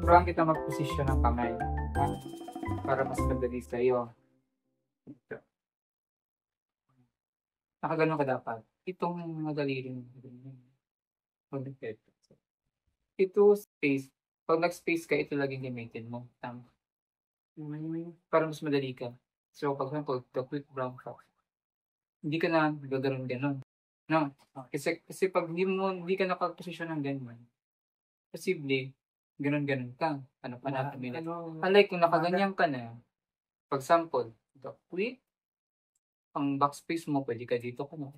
turuan kita mag-posisyon ng kamay. Ha? Para mas madali sa'yo. Ito. Nakaganon ka dapat. Itong mga daliri mo. Ito space. Pag nag-space ka, ito laging gamitin mo. Tama. Para mas madali ka. So, pag example, the quick brown fox. Hindi ka na gaganon-ganon. No? Kasi pag hindi ka nakaposisyon ng ganyan, posible, ganon-ganon ka. Ano pa natin nila. Unlike kung nakaganyan ka na, for example, the quick, ang backspace mo, pwede ka dito ka na.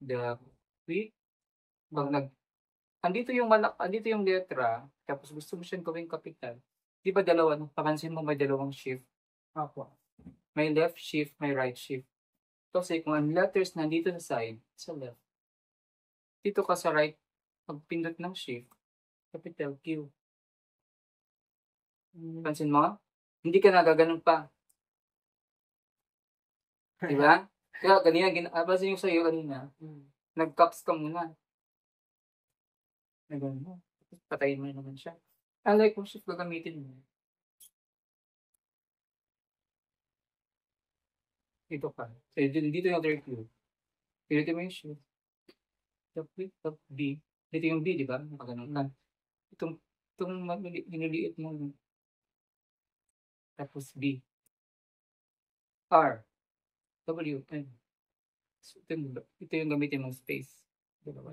The quick, pag andito yung letra, tapos gusto mo siyang gawing kapital. Di ba dalawa, papansin mo may dalawang shift? Apo. May left shift, may right shift. Kasi kung ang letters nandito sa side, sa left. Dito ka sa right, pagpindot ng shift, capital Q. Pansin mo? Hindi ka nagaganon pa. Diba? Kaya ganyan, pansin yung sa'yo kanina, nag-caps ka muna. Nagano mo. Patayin mo naman siya. Unlike kung shift gagamitin mo. Dito ka. So, dito yung other Q. Dito mo yung shift. Top B. Dito yung B, di ba? Nakaganon ka. Itong miniliit mo. Tapos B. R. W. N. So, ito yung gamitin mong space. Dalawa.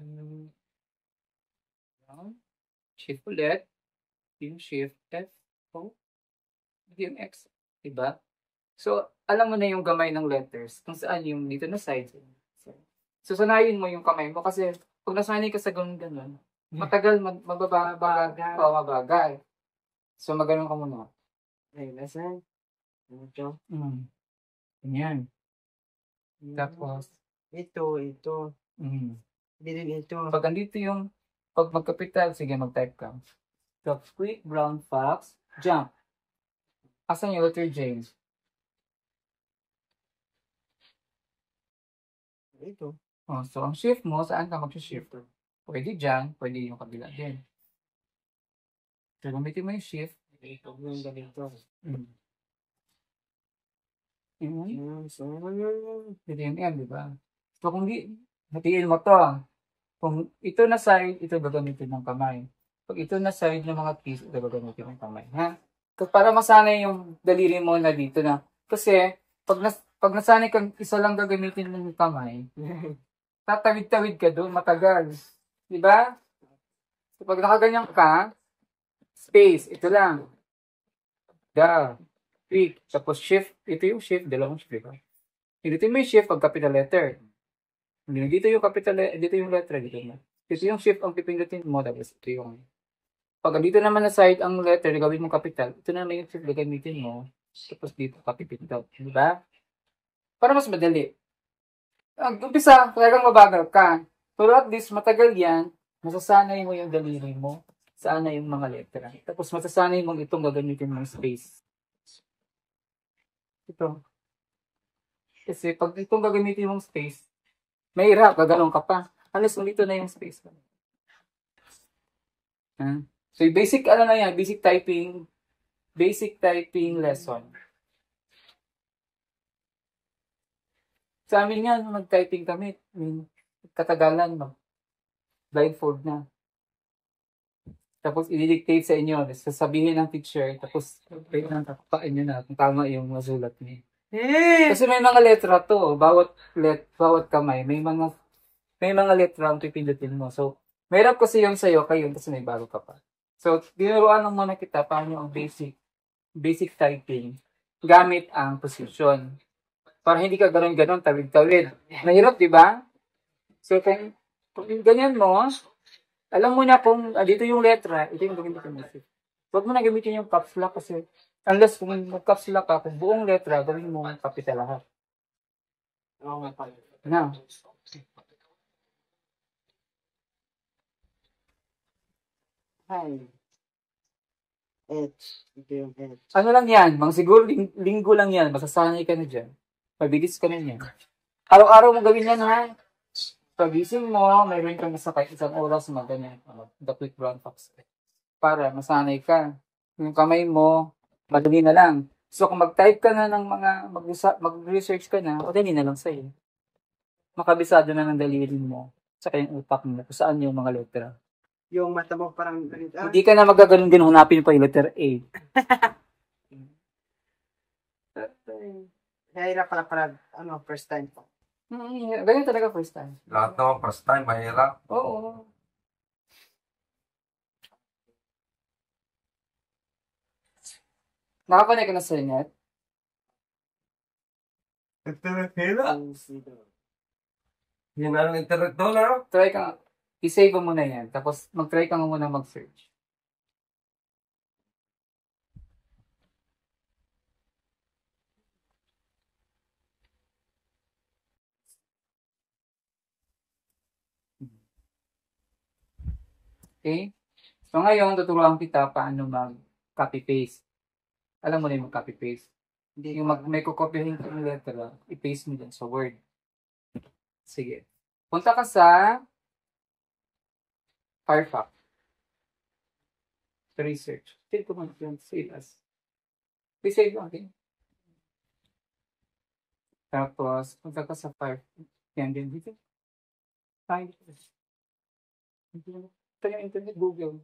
Shift ulit. Yung shift F. O. Yung X. Diba? So, alam mo na yung gamay ng letters. Kung saan yung dito na side. So, sanayin mo yung kamay mo. Kasi, pag nasanay ka sa ganun, matagal, mabagal. So, maganon ka muna. Ay, nasan? Ito. Ganyan. Tapos, ito. Dito. Pag andito yung, pag magkapital, sige, mag-type ka. So, quick brown fox, jump. Asan yung letter J? Ito. So, ang shift mo, saan ka mag-shift? Pwede dyan, pwede yung kabila din. So, gamitin mo yung shift. Ito yung ganito. Dito yung M, di ba? So, kung hatiin mo to. Kung ito na side, ito gagamitin ng kamay. Pag ito na side ng mga keys, ito gagamitin ng kamay. Ha? Para masanay yung daliri mo na dito na. Kasi, pag nasanay kang isa lang gagamitin ng kamay, tatawid-tawid ka doon, matagal. Diba? So, pag nakaganyan ka, space, ito lang. Quick. Tapos shift, ito yung shift, dalawang shift, diba? Dito yung shift, pag capital letter. Dito yung capital letter, dito yung letter, dito na. Ito yung shift, ang pipindutin mo, tapos ito yung... Pag dito naman na side ang letter, gawin mong capital, ito naman yung shift, gagamitin mo, tapos dito ka pipindot. Diba? Para mas madali. Ang umpisa, talagang mabagal ka. Pero at least, matagal yan, masasanay mo yung daliri mo, sana yung mga letra. Tapos masasanay mo itong gagamitin mong space. Ito. Kasi pag itong gagamitin mong space, may hirap, gagalong ka pa. Unless kung dito na yung space. So, basic, na yan, basic typing lesson. Sa amin nga, nag-typing kami, katagalan, blindfold na. Tapos, i-dictate sa inyo, sasabihin ng teacher, tapos, tapain nyo na kung tama yung masulat niya. Kasi may mga letra to, bawat kamay, may mga letra ang pipindutin mo. So, mahirap kasi yung sa'yo, kayo, kasi may bago ka pa. So, dinuruan lang muna kita paano ang basic typing gamit ang position. Para hindi ka ganon-ganon, tawid-tawid. Mahirap, di ba? So, kung ganyan mo, alam mo na kung dito yung letra, ito yung gamitin mo. Huwag mo na gamitin yung caps lock kasi unless kung mag-caps lock ka, kung buong letra, gawin mo ang capital lahat. Oo nga pala. Na. Hi. H. Ito yung H. Ano lang yan? Siguro linggo lang yan. Masasanay ka na dyan. Mabilis ka na yan. Araw-araw mo gawin yan, ha? Pagising mo, mayroon kang sa kahit isang oras, ganyan. The quick brown fox. para masanay ka. Yung kamay mo, madali na lang. So, kung mag-type ka na ng mga, mag-research ka na, madali na lang sa'yo. Makabisado na ng daliri mo, saka yung utak mo, kung saan yung mga letra. Yung mata mo parang ganito. Hindi ka na magaganon din, hanapin pa yung letter A. Kaya hirap pala, first time po. Ganyan talaga first time. Lahat naman first time, mahirap. Oo. Nakakonect ka na sa net? Internet hila. Yun na ang internet doon, ha? Try ka, i-save mo muna yan. Tapos mag-try ka nga muna mag-search. Okay? So ngayon, tuturuan kita paano mag-copy-paste. Alam mo na yung mag-copy-paste. Hindi Yung may kukopyahin ka ng letra, i-paste mo dyan sa Word. Sige. Punta ka sa Firefox. Research. Save ko muna yun. Save as. I-save lang, okay? Tapos, punta ka sa Firefox. Yan din dito. Find it. Ito yung internet, Google.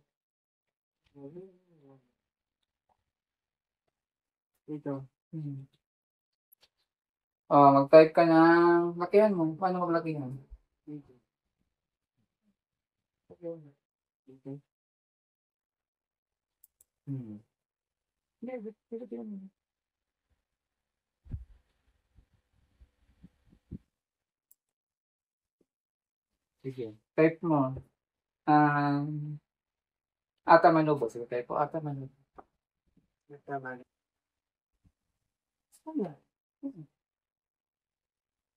Dito. Mag-type ka ng lakihan mo. Paano maglakihan? Dito. Dito. Hindi, dito. Sige. Type mo. Atamanubo. Sige, type po Atamanubo. Tama.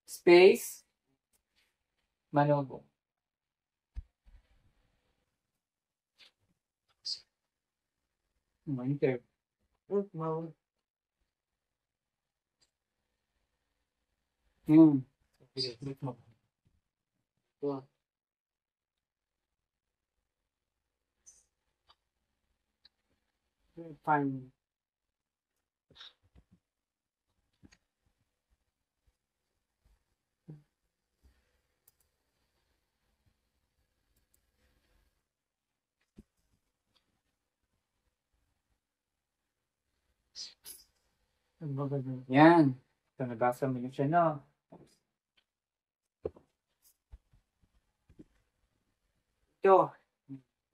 Space. Manubo. Enter. Wow. Click mo. Wow. Fine. Yan. Ito, nabasa mo yun siya, no? Ito.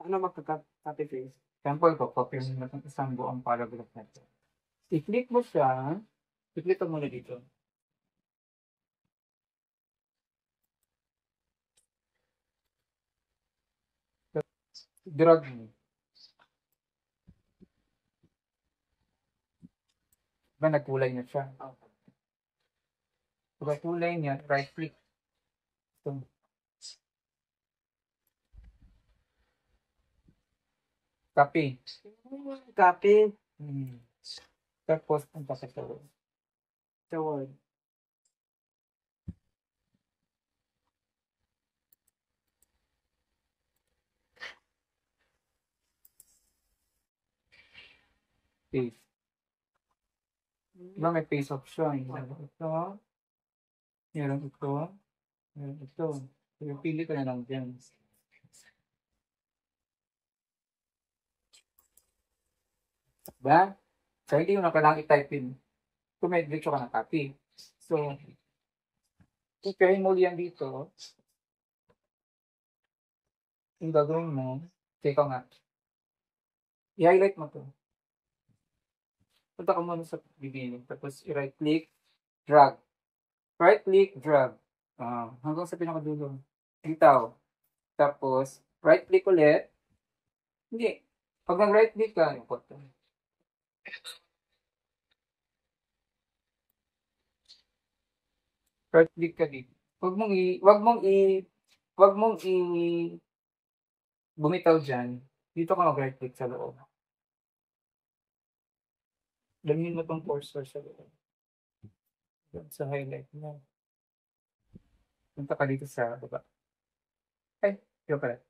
Ano magka-copy paste? Example ko, copy mo na itong isang buong paragraph na ito. I-click mo siya. I-click mo muna dito. Drag mo. Diba nagkulay na siya? Pag nagkulay niya, right click. Ito. Copy. Copy. Tapos, punta sa Word. Sa Word. Paste. Diba may paste option? Meron ito. Meron ito. Meron ito. So, pili ka na lang dyan. Diba? So, hindi mo na kailangang i-type in. Kung may diretso ka ng copy. So, kopyahin mo yan dito. Yung gagawin mo, teka nga. I-highlight mo to. Punta ka muna sa beginning. Tapos, i-right click, drag. Right click, drag. Hanggang sa pinakadulo. Bitaw. Tapos, right click ulit. Hindi. Pag nag-right click ka, yung photo. Right click ka dito. Wag mong i bumitaw dyan. Dito ka mag-right click sa loob. Damhin mo tong cursor sa loob. Sa highlight mo. Punta ka dito sa baba. Ay, yun pala.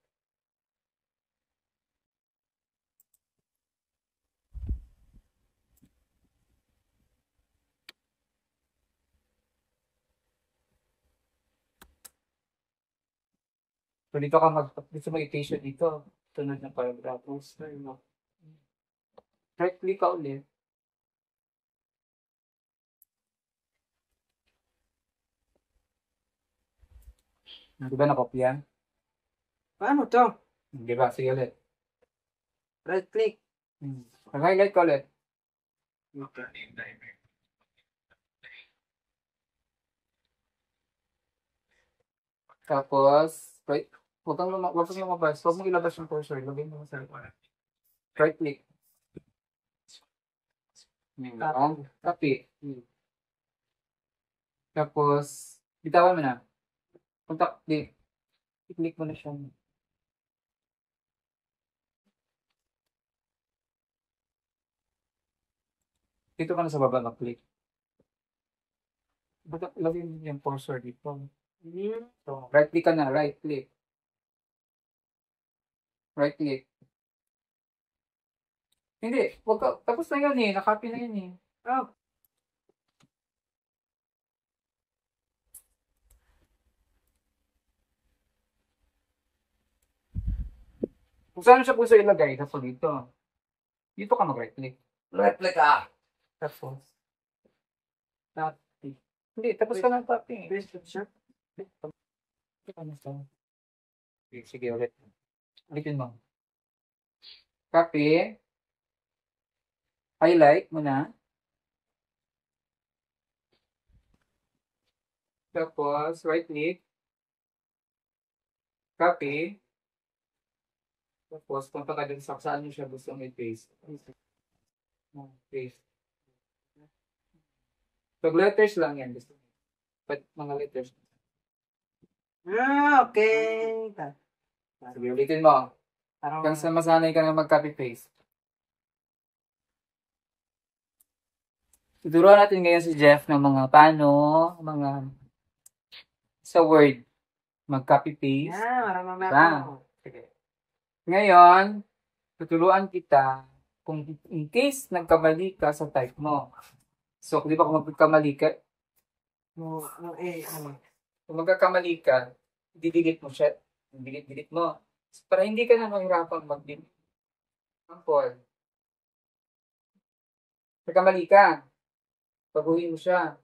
So, dito ka gusto mo i-patient dito. Tunod ng paragraph. Right click ka ulit. Di ba nakopya? Paano to? Di ba? Sige ulit. Right click. Mag-highlight ka ulit. Okay. Tapos, right, huwag kang lumabas. Huwag mong ilabas yung cursor. Lagay mo sa right click. Copy. Tapos, bitawan mo na. I-click mo na siya. Dito ka na sa baba mag-click. Lagay mo yung cursor dito. So, right click ka na. Right click. Right click. Hindi. Wag ka, tapos na yun eh. Nakopy na yun eh. Oh. Kung saan siya gusto ilagay, tapos dito. Dito ka mag-right click. Reply ka. Tapos, copy. Hindi, tapos ka na copy. Paste siya. Sige, ulit. Ulitin mo. Copy. Highlight mo na. Tapos, right click. Copy. Tapos, punta ka dun sa saan mo siya gusto may paste. Paste. Pag letters lang yan. Gusto mo. Pag mga letters. Okay. Sige, ulitin mo. Hanggang sa masanay ka na mag-copy-paste. Tuturuan natin ngayon si Jeff ng mga mga sa Word. Mag-copy-paste. Marami Diba? Sige. Ngayon, tuturuan kita kung in case nagkamali ka sa type mo. So, di ba kung magkamali ka, kung magkakamali ka, i-delete mo siya. Delete mo. Para hindi ka na mahirapang mag-delete. Example. Nagkamali ka. Baguhin mo siya.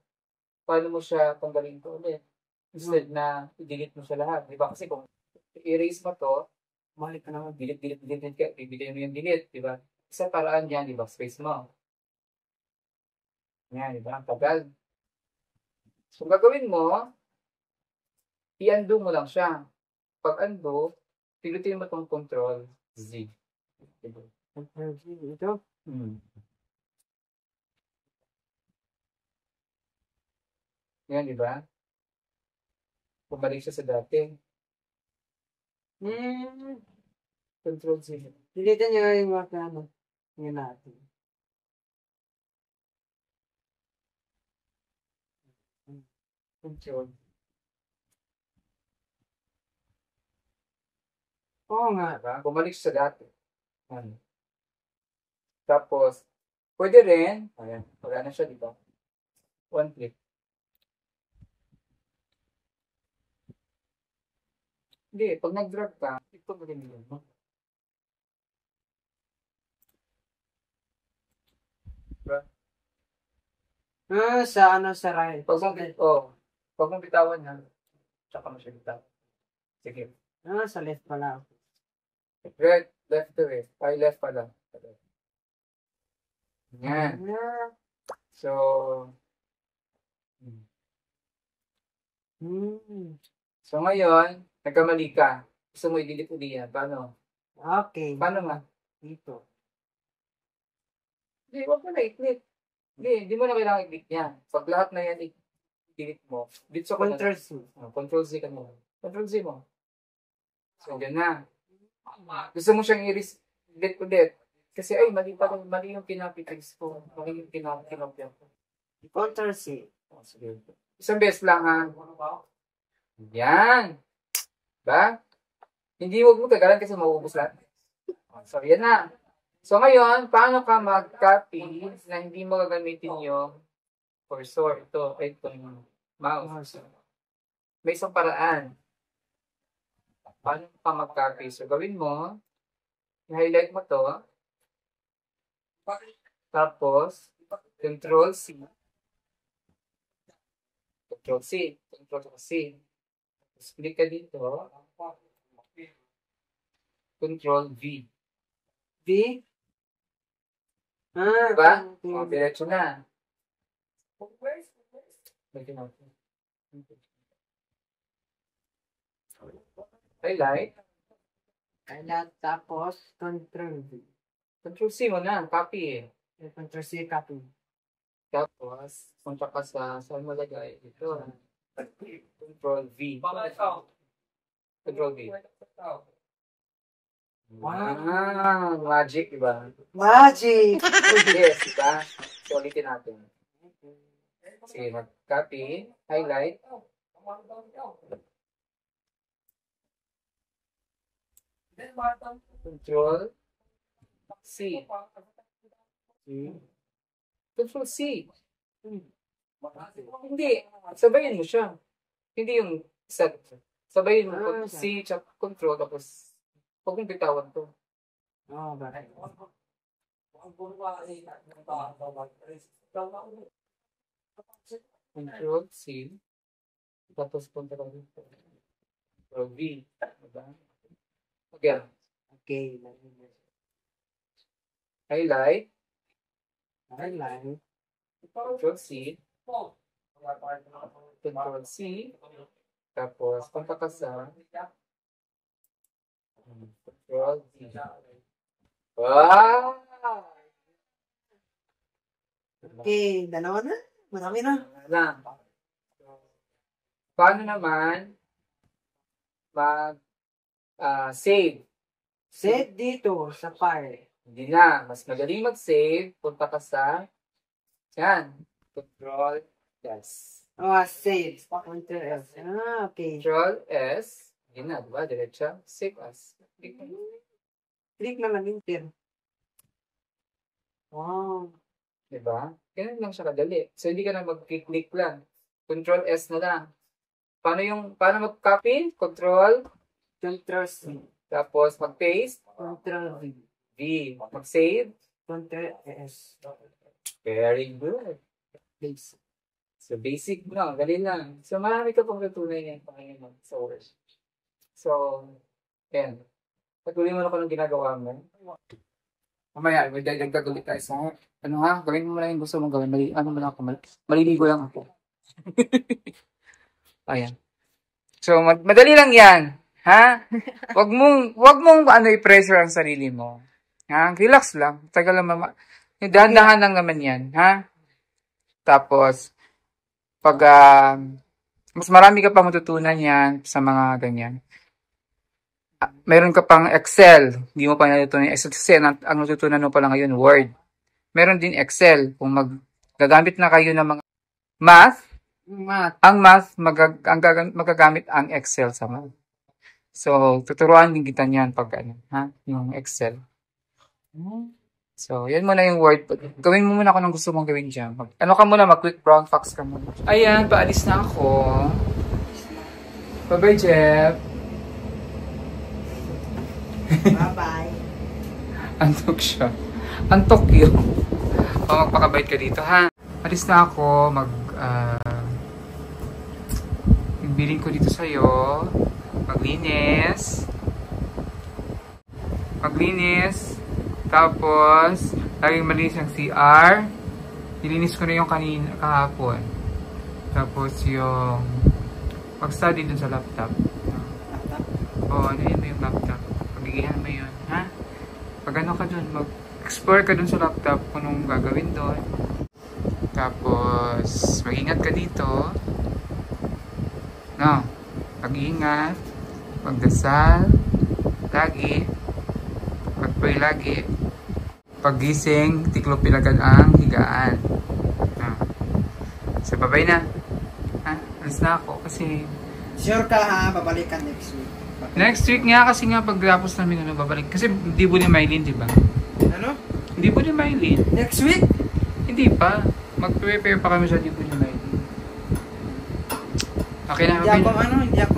Paano mo siya tanggalin ko ulit? Instead na i-delete mo siya lahat. Di ba? Kasi kung i-erase mo to, malik ka naman, delete ka, bibigyan mo yung delete, di ba? Isa paraan yan, di ba? Space mo. Yan, di ba? Ang tagal. So, gagawin mo, i-undo mo lang siya. Pag undo, pilutin mo itong Control Z. Diba? Control Z, ito? Yan, di ba? Bumalik siya sa dati. Control Z. Dilitan nyo yung mga yun natin. Control. Oo nga. Diba? Bumalik siya sa dati. Yan. Tapos, pwede rin, ayan, wala na siya, di ba? One click. Hindi, pag nag-drag ka, ito magandang mo. Diba? Sa right. Pag mong bitawan yan, tsaka mo siya bitawan. Sige. Sa left pala. Right, left to eh. Ay, left pala. Yan. So, so ngayon, nagkamali ka. Gusto mo i-delete ulit yan. Paano? Okay. Paano nga? Dito. Hindi, huwag mo na i-click. Hindi mo na kailangan i-click yan. Pag lahat na yan i-delete mo, dito sa Control Z. Control Z ka mo. Control Z mo. So, yan na. Gusto mo siyang i-delete ulit. Kasi, ay, mali yung pinapitext ko. Mali yung kinopya ko. Control Z. Sige. Isang beses lang, ha? Yan. Ba? Hindi huwag mo tagalan kasi mauubos lahat. So, yan na. So, ngayon, paano ka mag-copy na hindi mo gagamitin yung cursor? Ito yung mouse. May isang paraan. Paano ka mag-copy? So, gawin mo, i-highlight mo to, tapos, Control C, Control C, Control C. Tapos, click ka dito, Control V. V? Ah, Diba? okay. O, diretso na. Lagyan natin. Highlight. Kailan tapos, Control V. Control C mo na, copy eh. Control C, copy. Tapos, punta ka sa, saan mo lagay? Ito. Control V. Control V. Wow, magic, diba? Magic! Yes, diba? So, ulitin natin. Sige, mag-copy, highlight. Control C. Control C. Hindi. Sabayin mo siya. Hindi yung set. Sabayin mo. C, tsaka control, tapos huwag mong bitawan to. Oh, bakit? Control C. Tapos punta ka dito. Control V. Diba? Again. Okay. Highlight. Highlight. Control C. Control C. Tapos punta ka sa Control V. Wow! Okay, dalawa na. Marami na. Lang. Paano naman mag-save? Save dito sa file. Hindi na. Mas magaling mag-save. Punta ka sa yan. Control S. Oh, save. Control S. Ah, okay. Control S. Hindi na, diba? Diretsa. Save as. Click na lang enter. Wow. Diba? Ganun lang siya kadali. So, hindi ka na mag-click lang. Control S na lang. Paano mag-copy? Control. Control C. Tapos, mag-paste. Control V. V. Mag-save. Control S. Very good. Basic. So, basic no, galing lang. So, marami ka pang tutunay yan Panginoon sa worship. So, yan. Patuloy mo na kung anong ginagawa mo. Mamaya, may dagdag ulit tayo sa ano ha, gawin mo na yung gusto mong gawin. Maliligo lang ako. Ayan. So, madali lang yan. Ha? Wag mong i-pressure ang sarili mo. Ha? Relax lang. Tagal lang dahan-dahan lang naman yan. Ha? Tapos, pag mas marami ka pa matutunan yan sa mga ganyan. Meron ka pang Excel. Hindi mo pa natutunan yung Excel kasi ang natutunan mo pala ngayon, Word. Meron din Excel. Kung gagamit na kayo ng mga math, ang math, magagamit ang Excel sa math. So, tuturuan din kita niyan pag yung Excel. So, yan muna yung Word. Gawin mo muna kung anong gusto mong gawin dyan. Mag-quick brown fox ka muna. Ayan, paalis na ako. Bye-bye, Jeff. Bye-bye. Antok siya. Antok yun. Magpakabait ka dito, ha? Alis na ako. Bilin ko dito sa'yo. Maglinis. Tapos, laging malinis ang CR. Nilinis ko na yung kahapon. Tapos yung mag-study dun sa laptop. Oo, ano yun yung laptop. Pagigihan mo yun, ha? Pag ano ka dun, mag-explore ka dun sa laptop kung anong gagawin dun. Tapos, mag-ingat ka dito. No, mag-ingat. Magdasal. Lagi. Mag-pray lagi. Paggising, tiklopin agad ang higaan. So, bye-bye na. Ha? Alis na ako kasi... Sure ka ha, babalikan next week. Next week nga kasi nga pagtapos namin babalik. Kasi hindi po ni Mylene, di ba? Ano? Hindi po ni Mylene. Next week? Hindi pa. Mag-prepare pa kami sa di po ni Mylene. Okay na, Hindi ako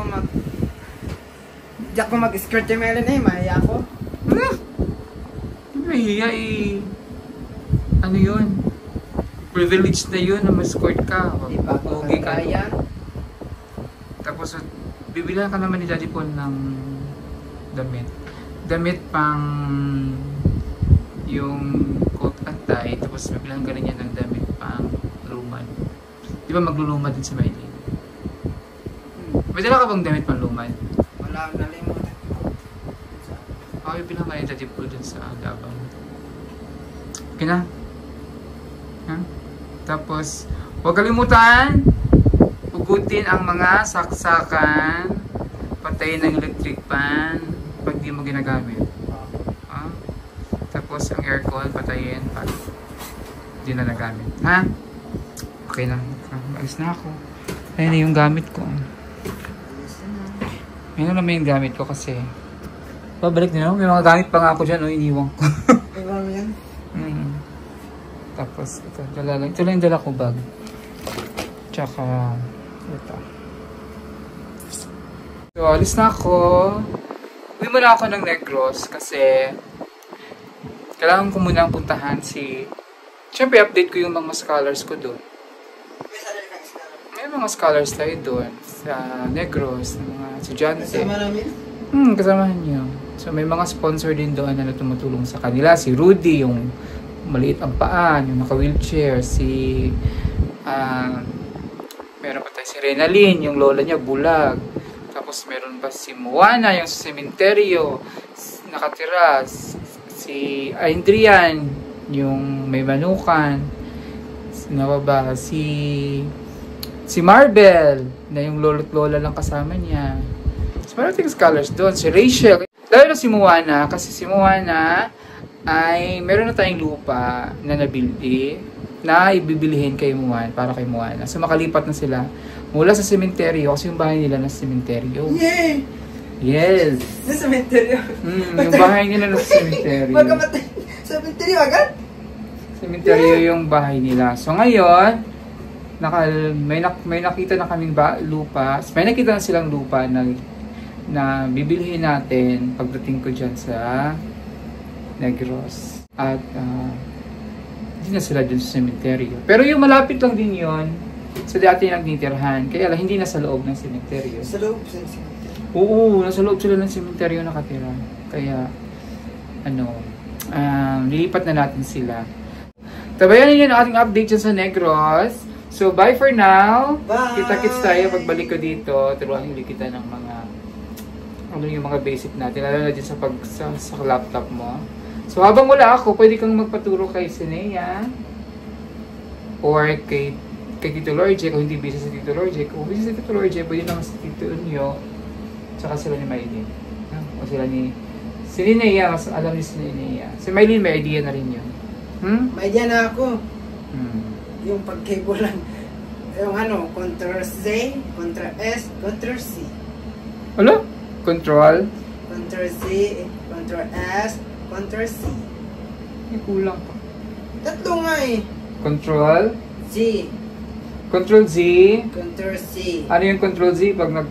Di ako mag-skirt yung Melon eh, mahiya ako. Mahiya eh. Ano yun? Privilege na yun na ma-escort ka. Di ba ako Pogi ka. kaya? Tapos, bibilan ka naman ni Daddy Paul ng damit. Damit pang yung coat and tie. Tapos, bibilan ka rin niya ng damit pang lumad. Di ba maglulumad din si Maylin? May dala ka bang damit pang lumad? Wala akong nalimutan. Okay, bilang ka ni Daddy Paul dun sa labang. Okay na? Ha? Tapos, huwag kalimutan, hugutin ang mga saksakan, patayin ng electric fan pag di mo ginagamit. Ha? Tapos, ang aircon, patayin pag di na nagamit. Ha? Okay na. Alis na ako. Ayun na yung gamit ko. Ayun na naman yung gamit ko kasi pabalik na may mga gamit pa nga ako dyan, iniwang ko. Iba mo yan? Tapos, ito lang yung dala ko bag. Tsaka, ito. So, alis na ako. Uwi muna ako ng Negros kasi kailangan ko munang puntahan si... Siyempre, update ko yung mga scholars ko doon. May mga scholars tayo doon sa Negros, ng mga estudyante. Kasama namin? Kasamahan niyo. So, may mga sponsor din doon na tumutulong sa kanila. Si Rudy, yung maliit ang paan, yung naka-wheelchair. Meron pa tayo si Renalyn, yung lola niya bulag. Tapos meron pa si Moana, yung sa sementeryo nakatira. Si Adrian, yung may manukan. Sino ba? Si Marbel, na yung lolo't lola lang kasama niya. So, marating scholars doon. Si Rachel. Lalo na si Moana, kasi si Moana ay meron na tayong lupa na nabili na ibibilihin kay Moana, para kay Moana. So makalipat na sila mula sa sementeryo kasi yung bahay nila nasa sementeryo. Yay! Yes! Sa cemetery. Yung bahay nila nasa sementeryo. Magkamatay. Sa cemetery agad? Sementeryo yung bahay nila. So ngayon, may nakita na kaming lupa. May nakita na silang lupa na bibilihin natin pagdating ko dyan sa Negros. At hindi na sila dun sa sementeryo. Pero yung malapit lang din yon sa dati nagtitirhan. Kaya lang hindi na sa loob ng sementeryo. Sa loob sa cemetery. Oo, nasa loob sila ng sementeryo nakatira. Kaya, nilipat na natin sila. Tabayan ninyo ang ating update dyan sa Negros. So, bye for now. Bye! Kita-kits tayo pagbalik ko dito. Turuan ulit kita ng mga yung mga basic natin. Lalo na dyan sa laptop mo. So, habang wala ako, pwede kang magpaturo kay Sinea or kay Tito Lorje kung hindi busy si Tito Lorje. Kung busy si Tito Lorje, pwede naman si Tito Unyo tsaka sila ni Maylin. O sila ni Sinea, mas alam ni Sinea. Si Maylin may idea na rin yun. May idea na ako. Yung pag-cable lang. Yung Ctrl-Z, Ctrl-S, Ctrl-C. Wala? Control? Ctrl-Z, Ctrl-S, Ctrl-C. May kulang pa. Tatlo nga eh. Control? Z, Control Z? Ctrl-C. Ano yung Control Z? Pag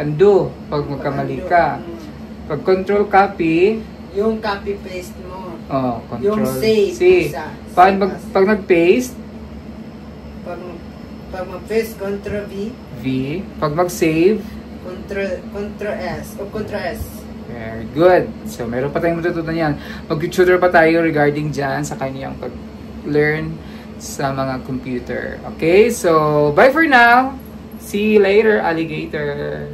undo, pag magkamali ka. Pag Control copy, Yung copy-paste mo. Control Yung save. C. Pag nag-paste, Pag mag-paste, Ctrl-V, V. Pag mag-save, Ctrl-S, o Ctrl-S. very good. So, meron pa tayong matutunan yan. Mag-tutor pa tayo regarding dyan sa kanyang pag-learn sa mga computer. Okay? So, bye for now. See you later, alligator.